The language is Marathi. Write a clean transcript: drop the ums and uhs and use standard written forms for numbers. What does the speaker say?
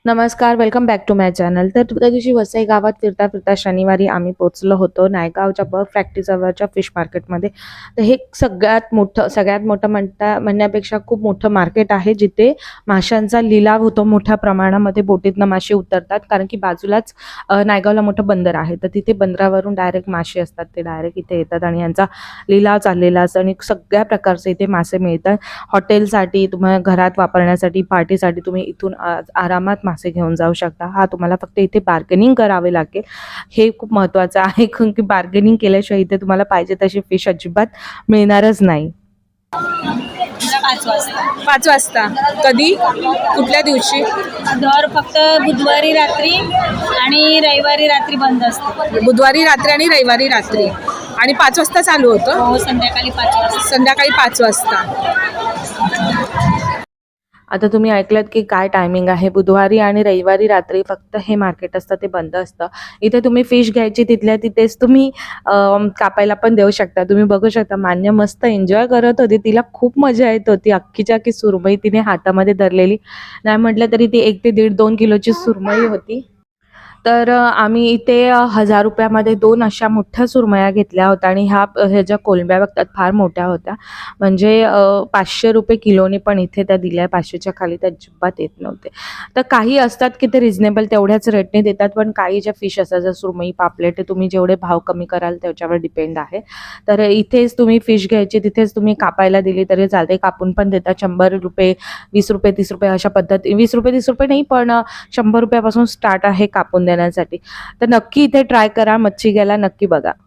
नमस्कार, welcome back to my channel. तर त्या दिवशी वसई गावात फिरता फिरता शनिवारी आम्ही पोचलो होतो नायगावच्या बर्फ फॅक्टरीजवळच्या फिश मार्केटमध्ये. तर हे सगळ्यात मोठं म्हणण्यापेक्षा खूप मोठं मार्केट आहे, जिथे माशांचा लिलाव होतो. मोठ्या प्रमाणामध्ये बोटीतनं मासे उतरतात, कारण की बाजूलाच नायगावला मोठं बंदर आहे. तर तिथे बंदरावरून डायरेक्ट मासे असतात, ते डायरेक्ट इथे येतात आणि यांचा लिलाव चाललेला असतो आणि सगळ्या प्रकारचे इथे मासे मिळतात. हॉटेलसाठी, तुम्हाला घरात वापरण्यासाठी, पार्टीसाठी तुम्ही इथून आरामात मासे घेऊन जाऊ शकता. हा, तुम्हाला फक्त इथे बार्गेनिंग करावे लागेल. हे खूप महत्त्वाचं आहे, कारण की बार्गेनिंग केल्याशिवाय इथे तुम्हाला पाहिजे तशी फिश अजिबात मिळणारच नाही. 5 वाजता. 5 वाजता. कधी? कुठल्या दिवशी? दर फक्त बुधवारी रात्री आणि रविवारी रात्री बंद असते. बुधवारी रात्री आणि रविवारी रात्री. आणि 5 वाजता चालू होतं? हो, संध्याकाळी 5 वाजता. संध्याकाळी 5 वाजता. आता तुम्ही ऐकलत की काय टायमिंग आहे. बुधवारी आणि रविवारी रात्री फक्त हे मार्केट असतं, ते बंद असतं. इथे तुम्ही फिश घ्यायची, तिथल्या तिथेच तुम्ही कापायला पण देऊ शकता. तुम्ही बघू शकता, मान्य मस्त एन्जॉय करत होती. तिला खूप मजा येत होती. अख्खीच्या अख्खी सुरमई तिने हातामध्ये धरलेली. नाही म्हटलं तरी ती 1 ते 1.5-2 किलोची सुरमई होती. तर आम्ही इथे 1000 रुपयामध्ये 2 अशा मोठ्या सुरमया घेतल्या होत्या आणि ह्याच्या कोलंब्या बघतात, फार मोठ्या होत्या. म्हणजे 500 रुपये किलोने पण इथे त्या दिल्या. 500च्या खाली त्या अजिबात येत नव्हते. तर काही असतात की ते रिजनेबल तेवढ्याच रेटने देतात, पण काही ज्या फिश असतात, जर सुरमई, पापलेट, ते तुम्ही जेवढे भाव कमी कराल त्याच्यावर डिपेंड आहे. तर इथेच तुम्ही फिश घ्यायची, तिथेच तुम्ही कापायला दिली तरी चालते. कापून पण देतात. 100 रुपये, 20 रुपये, 30 रुपये अशा पद्धती. 20 रुपये, 30 रुपये नाही, पण 100 रुपयापासून स्टार्ट आहे कापून देण्यासाठी. तर नक्की इथे ट्राय करा. मच्छी घ्यायला नक्की बघा.